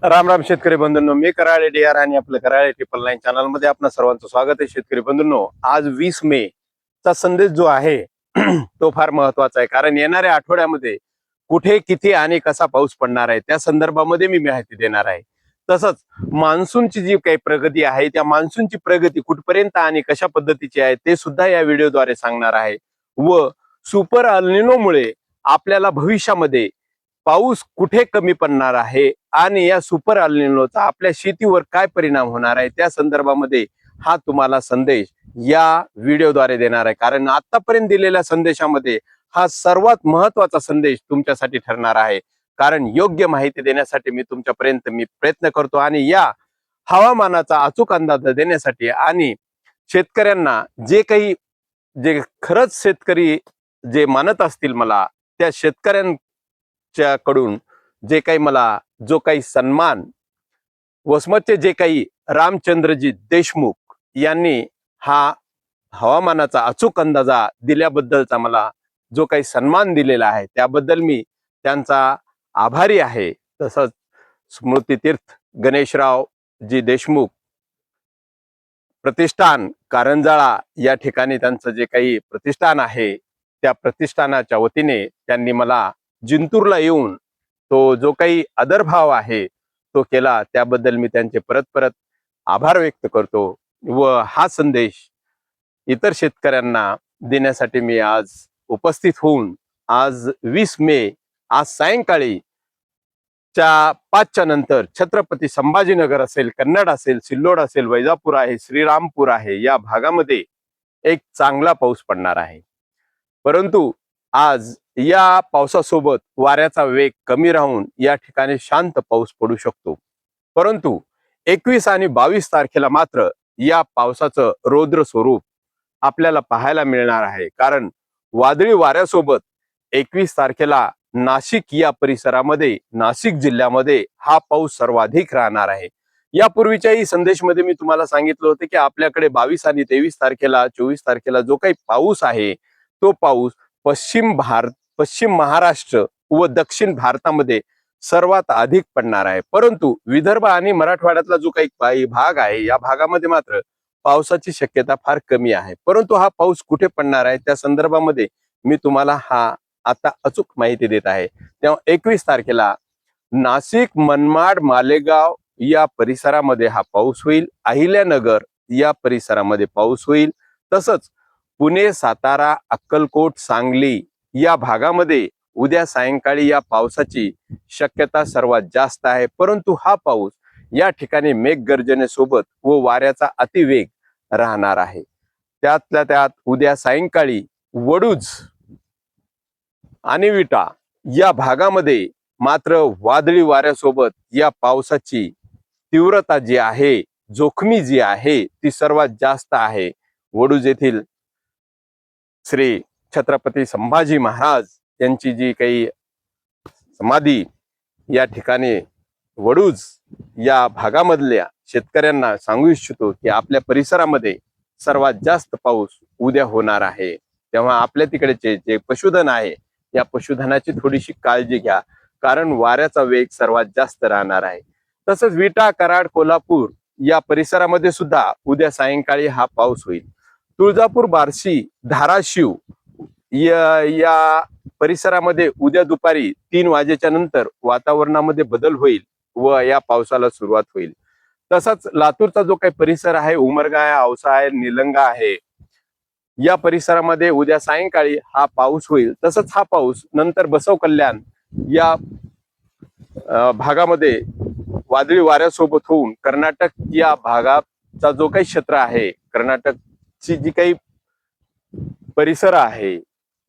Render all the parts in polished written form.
राम राम शेतकरी बंधूंनो, मी कराळे DR आणि आपलं कराळे 999 चॅनल मध्ये आपणा सर्वांचं स्वागत आहे. शेतकरी बंधूंनो, आज 20 मे चा संदेश जो आहे तो फार महत्वाचा आहे, कारण येणाऱ्या आठवड्यामध्ये कुठे किती आणि कसा पाऊस पडणार आहे त्या संदर्भामध्ये मी माहिती देणार आहे. तसंच मान्सूनची जी काही प्रगती आहे त्या मान्सूनची प्रगती कुठपर्यंत आणि कशा पद्धतीची आहे ते सुद्धा या व्हिडिओद्वारे सांगणार आहे. व सुपर अल्निनोमुळे आपल्याला भविष्यामध्ये पाऊस कुठे कमी पडणार आहे आणि या सुपर अल्निनोचा आपल्या शेतीवर काय परिणाम होणार आहे त्या संदर्भामध्ये हा तुम्हाला संदेश या व्हिडिओद्वारे देणार आहे. कारण आतापर्यंत दिलेल्या संदेशामध्ये हा सर्वात महत्वाचा संदेश तुमच्यासाठी ठरणार आहे. कारण योग्य माहिती देण्यासाठी मी तुमच्यापर्यंत प्रयत्न करतो आणि या हवामानाचा अचूक अंदाज देण्यासाठी आणि शेतकऱ्यांना जे खरंच शेतकरी जे मानत असतील मला त्या शेतकऱ्यांच्याकडून जो काही सन्मान वसमतचे जे काही रामचंद्रजी देशमुख यांनी हा हवामानाचा अचूक अंदाजा दिल्याबद्दलचा मला जो काही सन्मान दिलेला आहे त्याबद्दल मी त्यांचा आभारी आहे. तसंच स्मृतितीर्थ गणेशराव जी देशमुख प्रतिष्ठान कारंजाळा या ठिकाणी त्यांचं जे काही प्रतिष्ठान आहे त्या प्रतिष्ठानाच्या वतीने त्यांनी मला जिंतूरला येऊन तो जो काही आदरभाव आहे तो केला, त्याबद्दल मी त्यांचे परत परत आभार व्यक्त करतो. व हा संदेश इतर शेतकऱ्यांना देण्यासाठी मी आज उपस्थित होऊन आज 20 मे आज सायंकाळी 5च्या नंतर छत्रपती संभाजीनगर असेल, कन्नड असेल, सिल्लोड असेल, वैजापूर आहे, श्रीरामपूर आहे या भागामध्ये एक चांगला पाऊस पडणार आहे. परंतु आज या पावसासोबत वाऱ्याचा वेग कमी राहून या ठिकाणी शांत पाऊस पडू शकतो. परंतु 21 आणि 22 तारखेला मात्र या पावसाचं रौद्र स्वरूप आपल्याला पाहायला मिळणार आहे. कारण वादळी वाऱ्यासोबत 21 तारखेला नाशिक या परिसरामध्ये, नाशिक जिल्ह्यामध्ये हा पाऊस सर्वाधिक राहणार आहे. यापूर्वीच्याही संदेशमध्ये मी तुम्हाला सांगितलं होतं की आपल्याकडे 22 आणि 23 तारखेला 24 तारखेला जो काही पाऊस आहे तो पाऊस पश्चिम महाराष्ट्र व दक्षिण भारतामध्ये सर्वात अधिक पडणार आहे. परंतु विदर्भ आणि मराठवाड्यातला जो काही भाग आहे या भागामध्ये मात्र पावसाची शक्यता फार कमी आहे. परंतु हा पाऊस कुठे पडणार आहे त्या संदर्भामध्ये मी तुम्हाला आता अचूक माहिती देत आहे. तेव्हा 21 तारखेला नाशिक, मनमाड, मालेगाव या परिसरामध्ये हा पाऊस होईल. अहिल्यानगर या परिसरामध्ये पाऊस होईल. तसंच पुणे, सातारा, अक्कलकोट, सांगली या भागामध्ये उद्या सायंकाळी या पावसाची शक्यता सर्वात जास्त आहे. परंतु हा पाऊस या ठिकाणी मेघगर्जनेसोबत व वाऱ्याचा अतिवेग राहणार आहे. त्यातल्या त्यात उद्या सायंकाळी वडूज आणि विटा या भागामध्ये मात्र वादळी वाऱ्यासोबत या पावसाची तीव्रता जी आहे, जोखमी जी आहे ती सर्वात जास्त आहे. वडूज येथील श्री छत्रपती संभाजी महाराज यांची जी काही समाधी या ठिकाणी वडूज या भागामधल्या शेतकऱ्यांना सांगू इच्छितो की आपल्या परिसरामध्ये सर्वात जास्त पाऊस उद्या होणार आहे. तेव्हा आपल्या तिकडेचे जे पशुधन आहे या पशुधनाची थोडीशी काळजी घ्या, कारण वाऱ्याचा वेग सर्वात जास्त राहणार आहे. तसंच विटा, कराड, कोल्हापूर या परिसरामध्ये सुद्धा उद्या सायंकाळी हा पाऊस होईल. तुळजापूर, बार्शी, धाराशिव या परिसरामध्ये उद्या दुपारी 3 वाजेच्या नंतर वातावरणामध्ये बदल होईल व या पावसाला सुरुवात होईल. तसंच लातूरचा जो काही परिसर आहे, उमरगा आहे, औसा आहे, निलंगा आहे या परिसरामध्ये उद्या सायंकाळी हा पाऊस होईल. तसंच हा पाऊस नंतर बसव कल्याण या भागामध्ये वादळी वाऱ्यासोबत होऊन कर्नाटक या भागाचा जो काही क्षेत्र आहे, कर्नाटकची जी काही परिसर आहे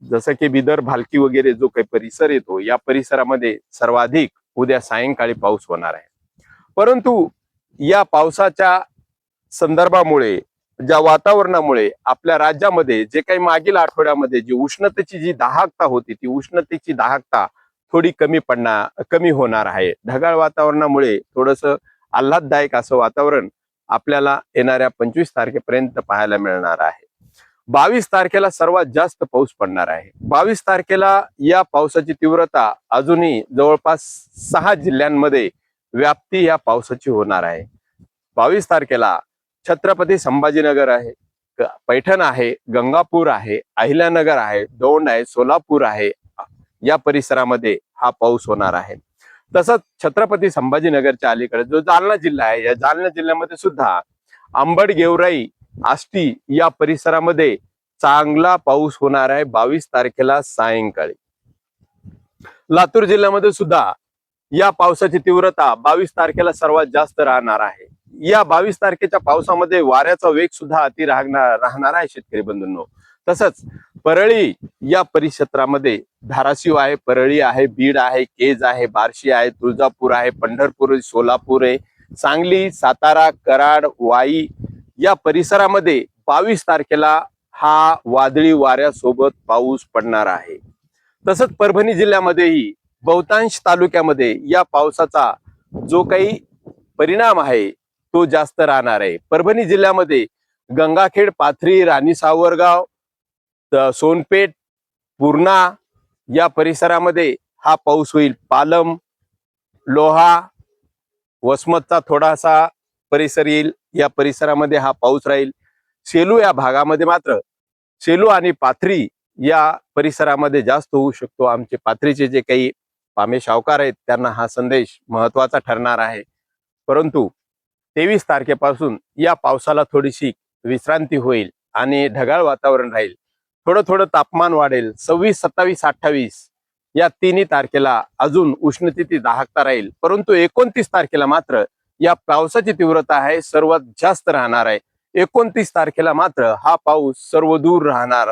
जसं की बिदर, भालकी वगैरे जो काही परिसर येतो या परिसरामध्ये सर्वाधिक उद्या सायंकाळी पाऊस होणार आहे. परंतु या पावसाच्या संदर्भामुळे, ज्या वातावरणामुळे आपल्या राज्यामध्ये जे काही मागील आठवड्यामध्ये जी उष्णतेची जी दाहकता होती ती उष्णतेची दाहकता थोडी कमी होणार आहे. ढगाळ वातावरणामुळे थोडंसं आल्हाददायक असं वातावरण आपल्याला येणाऱ्या 25 तारखेपर्यंत पाहायला मिळणार आहे. 22 तारखेला सर्वात जास्त पाऊस पडणार आहे. 22 तारखेला या पावसाची तीव्रता अजूनही जवळपास 6 जिल्ह्यांमध्ये व्याप्ती या पावसाची होणार आहे. 22 तारखेला छत्रपती संभाजीनगर आहे, पैठण आहे, गंगापूर आहे, अहिल्यानगर आहे, दौंड आहे, सोलापूर आहे, या परिसरामध्ये हा पाऊस होणार आहे. तसंच छत्रपती संभाजीनगरच्या अलीकडे जो जालना जिल्हा आहे, या जालना जिल्ह्यामध्ये सुद्धा अंबड, गेवराई, आष्टी या परिसरामध्ये चांगला पाऊस होणार आहे 22 तारखेला सायंकाळी. लातूर जिल्ह्यामध्ये सुद्धा या पावसाची तीव्रता 22 तारखेला सर्वात जास्त राहणार आहे. या 22 तारखेच्या पावसामध्ये वाऱ्याचा वेग सुद्धा अति राहणार आहे शेतकरी बंधूंनो. तसंच परळी या परिक्षेत्रामध्ये धाराशिव आहे, परळी आहे, बीड आहे, केज आहे, बार्शी आहे, तुळजापूर आहे, पंढरपूर, सोलापूर आहे, सांगली, सातारा, कराड, वाई या परिसरामध्ये 22 तारखेला हा वादळी वाऱ्यासोबत पाऊस पडणार आहे. तसंच परभणी जिल्ह्यामध्येही बहुतांश तालुक्यामध्ये या पावसाचा जो काही परिणाम आहे तो जास्त राहणार आहे. परभणी जिल्ह्यामध्ये गंगाखेड, पाथरी, राणी सावरगाव, सोनपेठ, पूर्णा या परिसरामध्ये हा पाऊस होईल. पालम, लोहा, वसमतचा थोडासा परिसर येईल, या परिसरामध्ये हा पाऊस राहील. सेलू या भागामध्ये मात्र सेलू आणि पाथरी या परिसरामध्ये जास्त होऊ शकतो. आमचे पाथरीचे जे काही पामे शावकार आहेत त्यांना हा संदेश महत्वाचा ठरणार आहे. परंतु 23 तारखेपासून या पावसाला थोडीशी विश्रांती होईल आणि ढगाळ वातावरण राहील. थोडं थोडं तापमान वाढेल. 26, 27, 28 या तिन्ही तारखेला अजून उष्णतेची दाहकता राहील. परंतु 29 तारखेला मात्र या पावसाची तीव्रता आहे सर्वात जास्त राहणार आहे. 29 तारखेला मात्र हा पाऊस सर्वदूर राहणार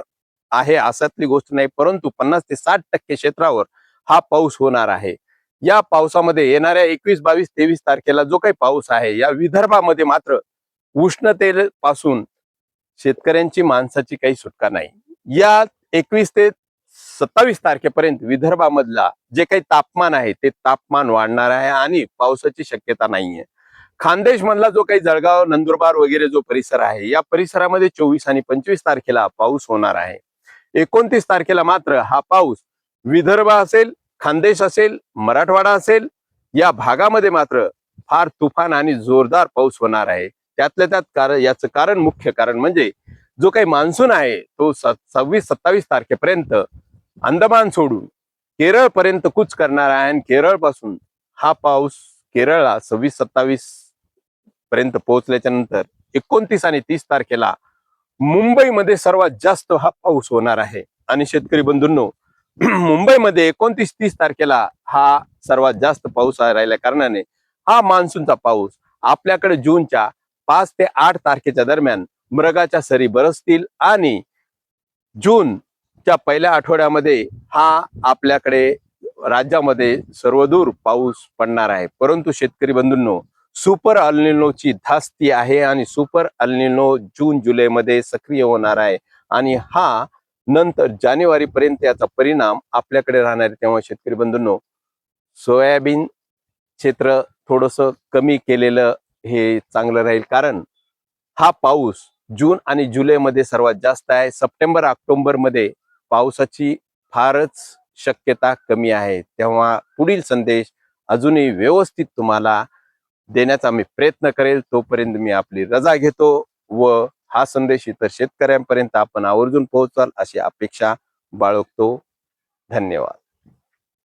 आहे असातली गोष्ट नाही, परंतु 50 ते 60% क्षेत्रावर हा पाऊस होणार आहे. या पावसामध्ये येणाऱ्या 21, 22, 23 तारखेला जो काही पाऊस आहे या विदर्भामध्ये मात्र उष्णतेपासून शेतकऱ्यांची, माणसाची काही सुटका नाही. या 21 ते 27 तारखेपर्यंत विदर्भामधला जे काही तापमान आहे ते तापमान वाढणार आहे आणि पावसाची शक्यता नाहीये. खानदेश मधला जो काही जळगाव, नंदुरबार वगैरे जो परिसर आहे या परिसरामध्ये 24 आणि 25 तारखेला पाऊस होणार आहे. 29 तारखेला मात्र हा पाऊस विदर्भ असेल, खानदेश असेल, मराठवाडा असेल या भागामध्ये मात्र फार तुफान आणि जोरदार पाऊस होणार आहे. त्यातल्या त्यात याचं कारण, मुख्य कारण म्हणजे जो काही मान्सून आहे तो 26-27 तारखेपर्यंत अंदमान सोडून केरळ पर्यंत कूच करणार आहे आणि केरळ पासून हा पाऊस केरळला 26-27 पर्यंत पोहोचल्याच्या नंतर 29 आणि 30 तारखेला मुंबईमध्ये सर्वात जास्त हा पाऊस होणार आहे. आणि शेतकरी बंधूंनो, मुंबईमध्ये 29-30 तारखेला हा सर्वात जास्त पाऊस राहिल्या कारणाने हा मान्सूनचा पाऊस आपल्याकडे जूनच्या 5 ते 8 तारखेच्या दरम्यान मृगाच्या सरी बरसतील आणि जूनच्या पहिल्या आठवड्यामध्ये हा आपल्याकडे राज्यामध्ये सर्वदूर पाऊस पडणार आहे. परंतु शेतकरी बंधूंनो, सुपर अल्निनोची धास्ती आहे आणि सुपर अल्निनो जून जुलैमध्ये सक्रिय होणार आहे आणि हा नंतर जानेवारी पर्यंत याचा परिणाम आपल्याकडे राहणार आहे. तेव्हा शेतकरी बंधूंनो, सोयाबीन क्षेत्र थोडस कमी केलेलं हे चांगलं राहील, कारण हा पाऊस जून आणि जुलैमध्ये सर्वात जास्त आहे. सप्टेंबर, ऑक्टोबर मध्ये पावसाची फारच शक्यता कमी आहे. तेव्हा पुढील संदेश अजूनही व्यवस्थित तुम्हाला देण्याचा मी प्रयत्न करेल. तोपर्यंत मी आपली रजा घेतो व हा संदेश इतर शेतकऱ्यांपर्यंत आपण आवर्जून पोहोचाल अशी अपेक्षा बाळगतो. धन्यवाद.